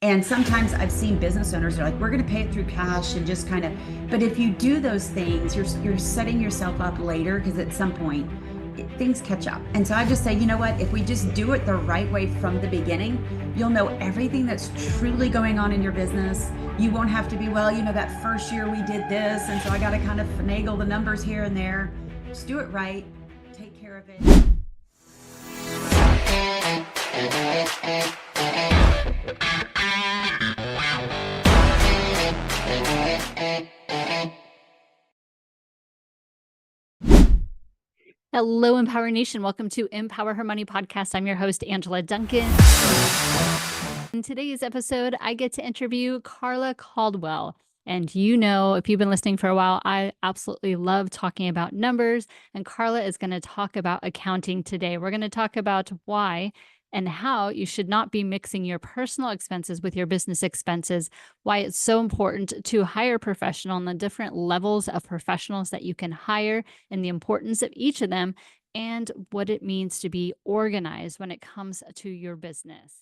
And sometimes I've seen business owners are like, we're going to pay it through cash and just kind of, but if you do those things, you're setting yourself up later because at some point things catch up. And so I just say, you know what, if we just do it the right way from the beginning, you'll know everything that's truly going on in your business. You won't have to be, well, that first year we did this, and so I got to kind of finagle the numbers here and there. Just do it right, take care of it. Hello, Empower Nation. Welcome to Empower Her Money podcast. I'm your host, Angela Duncan. In today's episode, I get to interview Carla Caldwell. And if you've been listening for a while, I absolutely love talking about numbers. And Carla is going to talk about accounting today. We're going to talk about why and how you should not be mixing your personal expenses with your business expenses, why it's so important to hire a professional and the different levels of professionals that you can hire and the importance of each of them, and what it means to be organized when it comes to your business.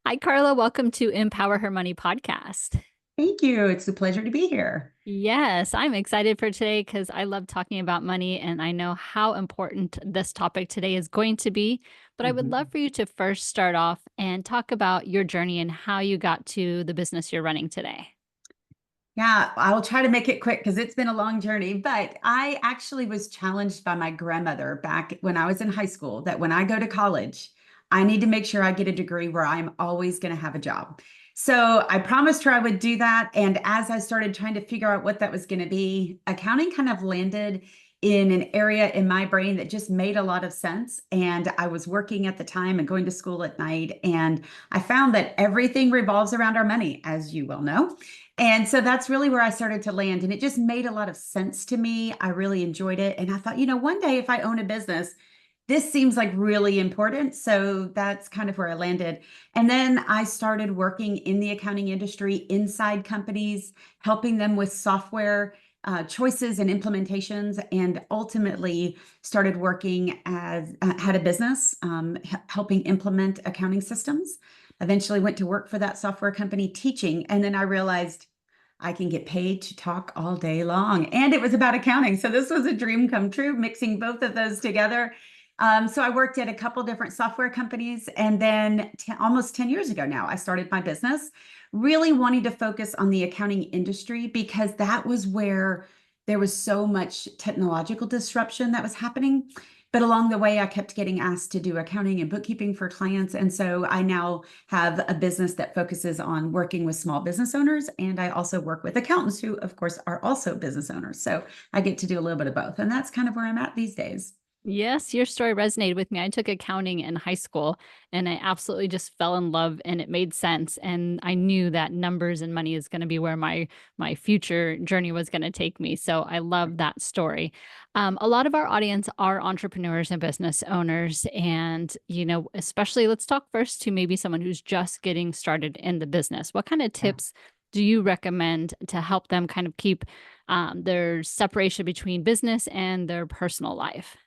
Hi, Carla. Welcome to Empower Her Money podcast. Thank you. It's a pleasure to be here. Yes, I'm excited for today because I love talking about money and I know how important this topic today is going to be. But I would love for you to first start off and talk about your journey and how you got to the business you're running today. Yeah, I will try to make it quick because it's been a long journey. But I actually was challenged by my grandmother back when I was in high school that when I go to college, I need to make sure I get a degree where I'm always going to have a job. So I promised her I would do that. And as I started trying to figure out what that was going to be, accounting kind of landed in an area in my brain that just made a lot of sense. And I was working at the time and going to school at night. And I found that everything revolves around our money, as you well know. And so that's really where I started to land. And it just made a lot of sense to me. I really enjoyed it. And I thought, one day if I own a business, this seems like really important. So that's kind of where I landed. And then I started working in the accounting industry inside companies, helping them with software choices and implementations, and ultimately started working as had a business helping implement accounting systems. Eventually went to work for that software company teaching. And then I realized I can get paid to talk all day long. And it was about accounting. So this was a dream come true, mixing both of those together. So I worked at a couple different software companies. And then almost 10 years ago now, I started my business, really wanting to focus on the accounting industry because that was where there was so much technological disruption that was happening. But along the way, I kept getting asked to do accounting and bookkeeping for clients. And so I now have a business that focuses on working with small business owners. And I also work with accountants who, of course, are also business owners. So I get to do a little bit of both. And that's kind of where I'm at these days. Yes, your story resonated with me. I took accounting in high school and I absolutely just fell in love and it made sense. And I knew that numbers and money is going to be where my future journey was going to take me. So I love that story. A lot of our audience are entrepreneurs and business owners. And, especially let's talk first to maybe someone who's just getting started in the business. What kind of tips do you recommend to help them kind of keep their separation between business and their personal life?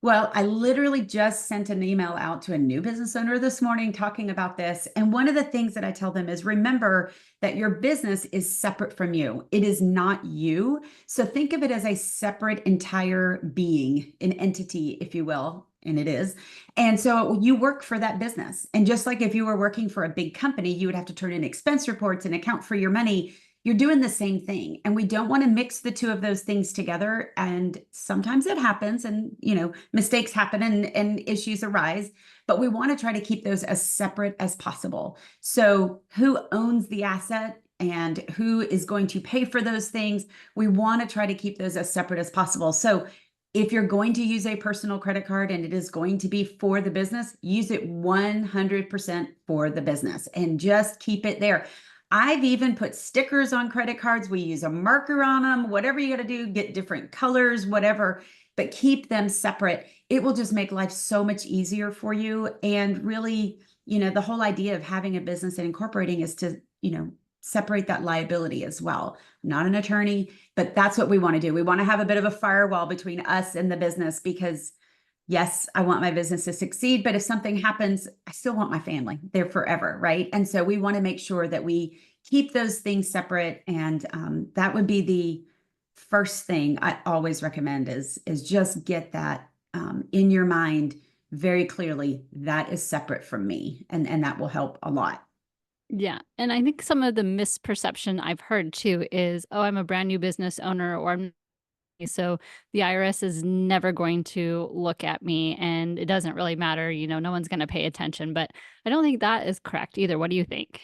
Well, I literally just sent an email out to a new business owner this morning talking about this. And one of the things that I tell them is remember that your business is separate from you. It is not you. So think of it as a separate entire being, an entity, if you will. And it is. And so you work for that business. And just like if you were working for a big company, you would have to turn in expense reports and account for your money. You're doing the same thing. And we don't want to mix the two of those things together. And sometimes it happens and, mistakes happen and issues arise, but we want to try to keep those as separate as possible. So who owns the asset and who is going to pay for those things? We want to try to keep those as separate as possible. So if you're going to use a personal credit card and it is going to be for the business, use it 100% for the business and just keep it there. I've even put stickers on credit cards. We use a marker on them, whatever you got to do, get different colors, whatever, but keep them separate. It will just make life so much easier for you. And really, the whole idea of having a business and incorporating is to, separate that liability as well. I'm not an attorney, but that's what we want to do. We want to have a bit of a firewall between us and the business because yes, I want my business to succeed, but if something happens, I still want my family there forever, right? And so we want to make sure that we keep those things separate. And that would be the first thing I always recommend is just get that in your mind very clearly. That is separate from me, and that will help a lot. Yeah. And I think some of the misperception I've heard too is, oh, I'm a brand new business owner or so the IRS is never going to look at me and it doesn't really matter, no one's going to pay attention. But I don't think that is correct either. What do you think?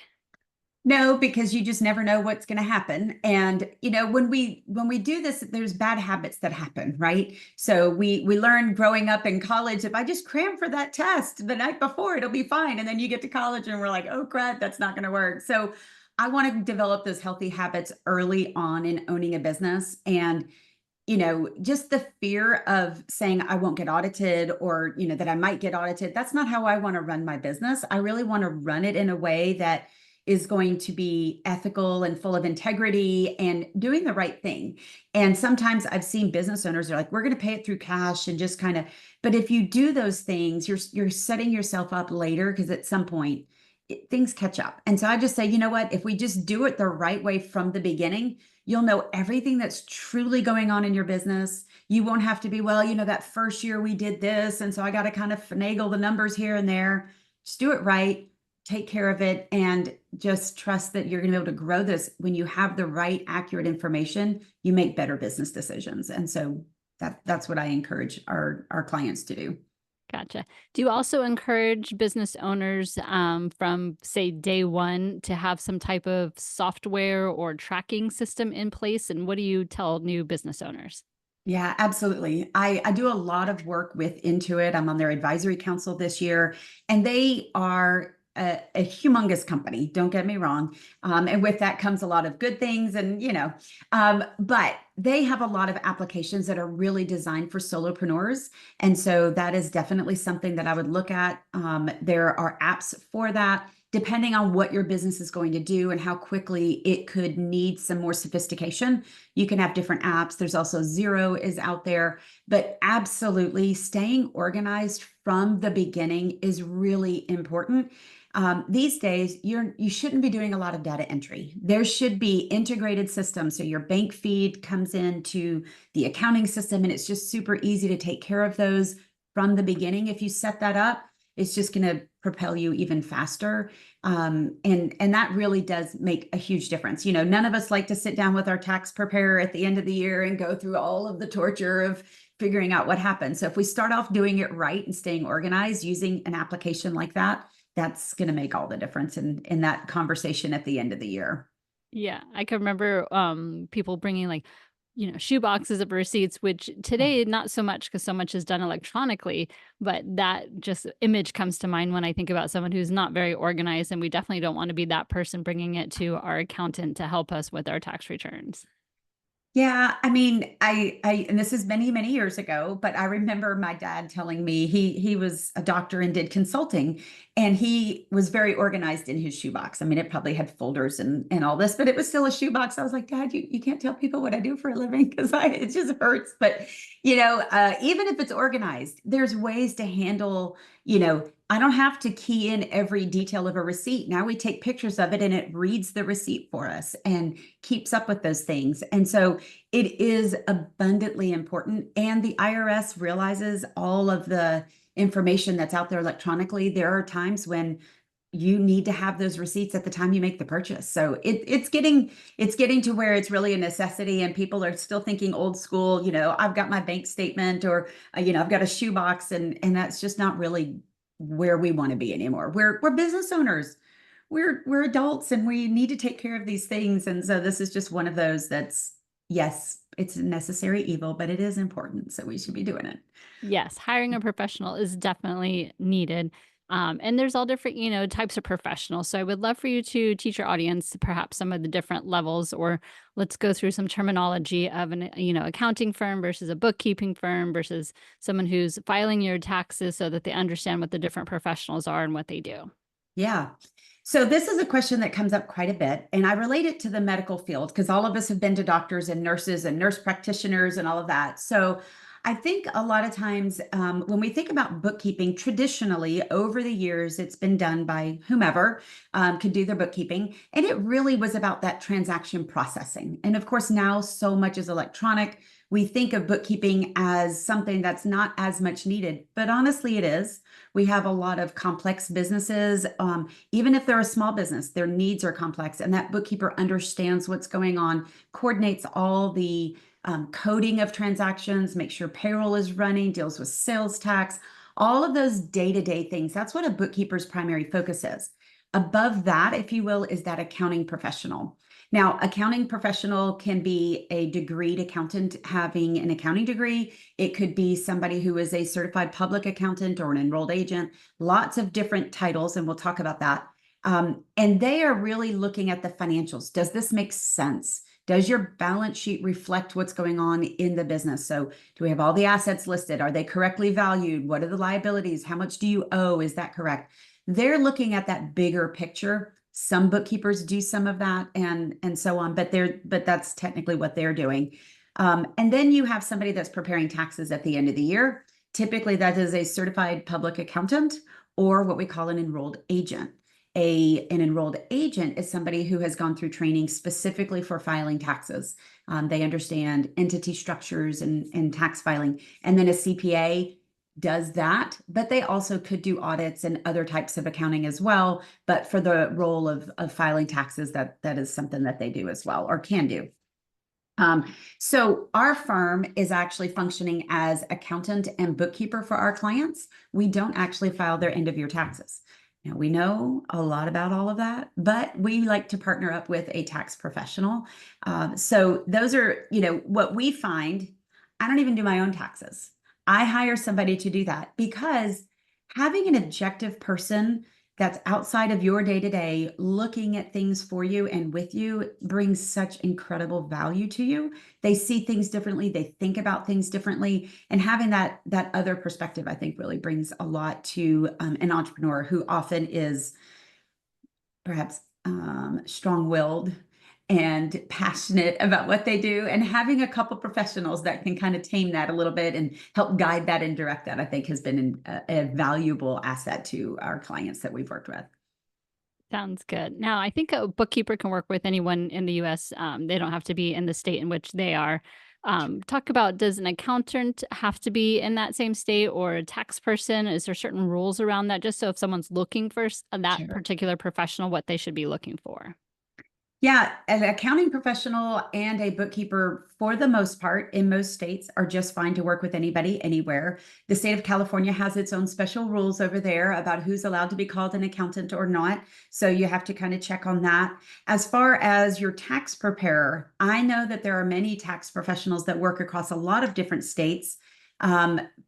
No, because you just never know what's going to happen. And when we do this, there's bad habits that happen, right? So we learn growing up in college, if I just cram for that test the night before, it'll be fine. And then you get to college and we're like, oh crap, that's not going to work. So I want to develop those healthy habits early on in owning a business. And just the fear of saying I won't get audited or, that I might get audited. That's not how I want to run my business. I really want to run it in a way that is going to be ethical and full of integrity and doing the right thing. And sometimes I've seen business owners are like, we're going to pay it through cash and just kind of, but if you do those things, you're setting yourself up later because at some point things catch up. And so I just say, you know what, if we just do it the right way from the beginning, you'll know everything that's truly going on in your business. You won't have to be, well, that first year we did this. And so I got to kind of finagle the numbers here and there. Just do it right, take care of it, and just trust that you're going to be able to grow this. When you have the right, accurate information, you make better business decisions. And so that's what I encourage our clients to do. Gotcha. Do you also encourage business owners from, say, day one to have some type of software or tracking system in place? And what do you tell new business owners? Yeah, absolutely. I do a lot of work with Intuit. I'm on their advisory council this year, and they are a humongous company. Don't get me wrong. And with that comes a lot of good things, and but they have a lot of applications that are really designed for solopreneurs, and so that is definitely something that I would look at. There are apps for that, depending on what your business is going to do and how quickly it could need some more sophistication. You can have different apps. There's also Zero is out there, but absolutely staying organized from the beginning is really important. These days, you shouldn't be doing a lot of data entry. There should be integrated systems. So your bank feed comes into the accounting system, and it's just super easy to take care of those from the beginning. If you set that up, it's just going to propel you even faster. And that really does make a huge difference. None of us like to sit down with our tax preparer at the end of the year and go through all of the torture of figuring out what happened. So if we start off doing it right and staying organized using an application like that, that's going to make all the difference in that conversation at the end of the year. Yeah, I can remember people bringing like, shoe boxes of receipts, which Oh. today not so much because so much is done electronically. But that just image comes to mind when I think about someone who's not very organized, and we definitely don't want to be that person bringing it to our accountant to help us with our tax returns. Yeah, I mean, and this is many, many years ago, but I remember my dad telling me he was a doctor and did consulting, and he was very organized in his shoebox. I mean, it probably had folders and all this, but it was still a shoebox. I was like, Dad, you can't tell people what I do for a living because it just hurts. But even if it's organized, there's ways to handle, I don't have to key in every detail of a receipt. Now we take pictures of it and it reads the receipt for us and keeps up with those things. And so it is abundantly important. And the IRS realizes all of the information that's out there electronically. There are times when you need to have those receipts at the time you make the purchase. So it's getting to where it's really a necessity, and people are still thinking old school. I've got my bank statement, or I've got a shoebox, and that's just not really where we want to be anymore. We're business owners. We're adults, and we need to take care of these things. And so this is just one of those that's, yes, it's a necessary evil, but it is important. So we should be doing it. Yes, hiring a professional is definitely needed. And there's all different, types of professionals. So I would love for you to teach your audience perhaps some of the different levels, or let's go through some terminology of an, accounting firm versus a bookkeeping firm versus someone who's filing your taxes so that they understand what the different professionals are and what they do. Yeah. So this is a question that comes up quite a bit, and I relate it to the medical field because all of us have been to doctors and nurses and nurse practitioners and all of that. So I think a lot of times when we think about bookkeeping, traditionally over the years, it's been done by whomever could do their bookkeeping. And it really was about that transaction processing. And of course, now so much is electronic. We think of bookkeeping as something that's not as much needed, but honestly, it is. We have a lot of complex businesses. Even if they're a small business, their needs are complex, and that bookkeeper understands what's going on, coordinates all the coding of transactions, make sure payroll is running, deals with sales tax, all of those day-to-day things. That's what a bookkeeper's primary focus is. Above that, if you will, is that accounting professional. Now, accounting professional can be a degreed accountant having an accounting degree. It could be somebody who is a certified public accountant or an enrolled agent, lots of different titles, and we'll talk about that. And they are really looking at the financials. Does this make sense? Does your balance sheet reflect what's going on in the business? So do we have all the assets listed? Are they correctly valued? What are the liabilities? How much do you owe? Is that correct? They're looking at that bigger picture. Some bookkeepers do some of that and so on, but that's technically what they're doing. And then you have somebody that's preparing taxes at the end of the year. Typically, that is a certified public accountant or what we call an enrolled agent. An enrolled agent is somebody who has gone through training specifically for filing taxes. They understand entity structures and tax filing. And then a CPA does that, but they also could do audits and other types of accounting as well. But for the role of filing taxes, that is something that they do as well, or can do. So our firm is actually functioning as accountant and bookkeeper for our clients. We don't actually file their end of year taxes. Now, we know a lot about all of that, but we like to partner up with a tax professional. So those are, what we find. I don't even do my own taxes. I hire somebody to do that because having an objective person that's outside of your day-to-day looking at things for you and with you brings such incredible value to you. They see things differently, they think about things differently, and having that other perspective, I think, really brings a lot to an entrepreneur who often is perhaps strong-willed and passionate about what they do, and having a couple professionals that can kind of tame that a little bit and help guide that and direct that, I think, has been a valuable asset to our clients that we've worked with. Sounds good. Now, I think a bookkeeper can work with anyone in the US. They don't have to be in the state in which they are. Talk about, does an accountant have to be in that same state, or a tax person? Is there certain rules around that? Just so if someone's looking for that Sure. particular professional, what they should be looking for. Yeah, an accounting professional and a bookkeeper, for the most part, in most states, are just fine to work with anybody, anywhere. The state of California has its own special rules over there about who's allowed to be called an accountant or not. So you have to kind of check on that. As far as your tax preparer, I know that there are many tax professionals that work across a lot of different states.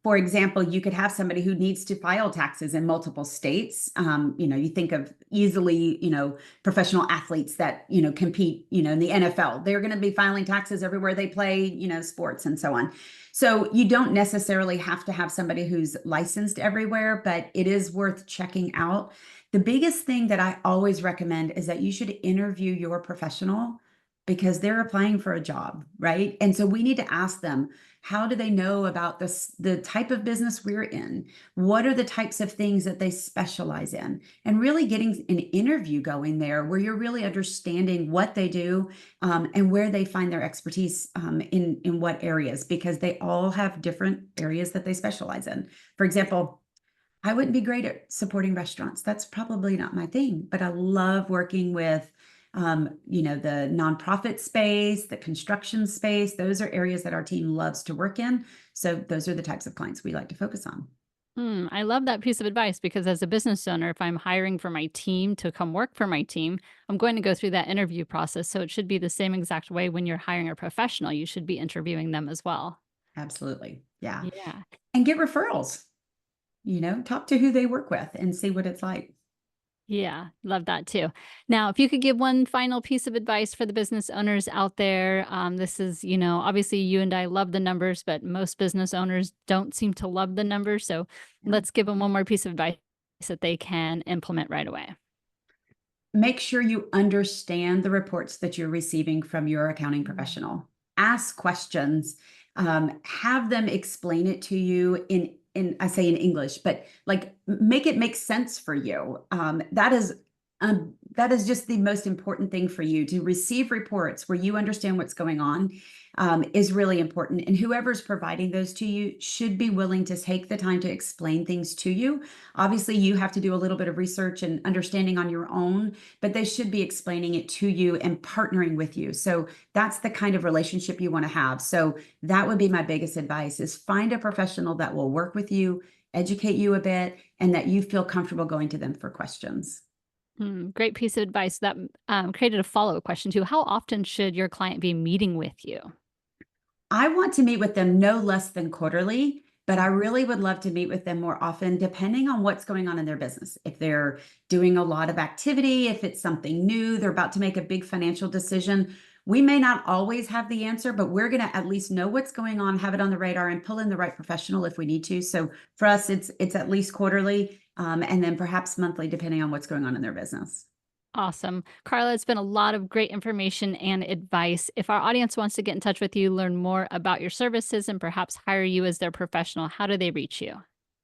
For example, you could have somebody who needs to file taxes in multiple states. You think of easily, professional athletes that, compete, in the NFL. They're going to be filing taxes everywhere they play, sports and so on. So you don't necessarily have to have somebody who's licensed everywhere, but it is worth checking out. The biggest thing that I always recommend is that you should interview your professional because they're applying for a job, right? And so we need to ask them, how do they know about the type of business we're in? What are the types of things that they specialize in? And really getting an interview going there where you're really understanding what they do and where they find their expertise in what areas, because they all have different areas that they specialize in. For example, I wouldn't be great at supporting restaurants. That's probably not my thing, but I love working with the nonprofit space, the construction space. Those are areas that our team loves to work in. So those are the types of clients we like to focus on. I love that piece of advice, because as a business owner, if I'm hiring for my team to come work for my team, I'm going to go through that interview process. So it should be the same exact way when you're hiring a professional. You should be interviewing them as well. Absolutely. Yeah. Yeah. And get referrals, talk to who they work with and see what it's like. Yeah, love that too. Now, if you could give one final piece of advice for the business owners out there, this is, obviously you and I love the numbers, but most business owners don't seem to love the numbers. So let's give them one more piece of advice that they can implement right away. Make sure you understand the reports that you're receiving from your accounting professional. Ask questions. have them explain it to you in I say in English, but like make it make sense for you. That is just the most important thing for you to receive reports where you understand what's going on. Is really important. And whoever's providing those to you should be willing to take the time to explain things to you. Obviously, you have to do a little bit of research and understanding on your own, but they should be explaining it to you and partnering with you. So that's the kind of relationship you want to have. So that would be my biggest advice is find a professional that will work with you, educate you a bit, and that you feel comfortable going to them for questions. Great piece of advice that created a follow-up question too. How often should your client be meeting with you? I want to meet with them no less than quarterly, but I really would love to meet with them more often, depending on what's going on in their business. If they're doing a lot of activity, if it's something new, they're about to make a big financial decision. We may not always have the answer, but we're going to at least know what's going on, have it on the radar, and pull in the right professional if we need to. So for us, it's at least quarterly, and then perhaps monthly, depending on what's going on in their business. Awesome. Carla, it's been a lot of great information and advice. If our audience wants to get in touch with you, learn more about your services, and perhaps hire you as their professional, how do they reach you?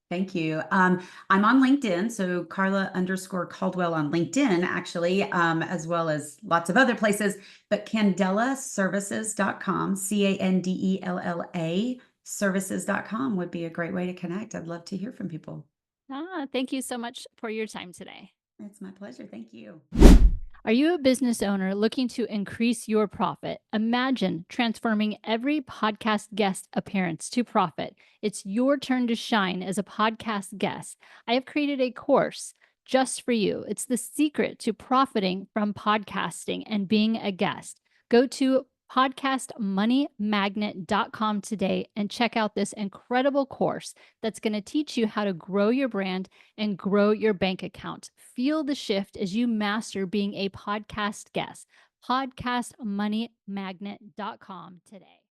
Thank you. I'm on LinkedIn, so Carla_Caldwell on LinkedIn, actually, as well as lots of other places. But CandelaServices.com, Candella services.com would be a great way to connect. I'd love to hear from people. Thank you so much for your time today. It's my pleasure. Thank you. Are you a business owner looking to increase your profit? Imagine transforming every podcast guest appearance to profit. It's your turn to shine as a podcast guest. I have created a course just for you. It's the secret to profiting from podcasting and being a guest. Go to podcastmoneymagnet.com today and check out this incredible course that's going to teach you how to grow your brand and grow your bank account. Feel the shift as you master being a podcast guest. Podcastmoneymagnet.com today.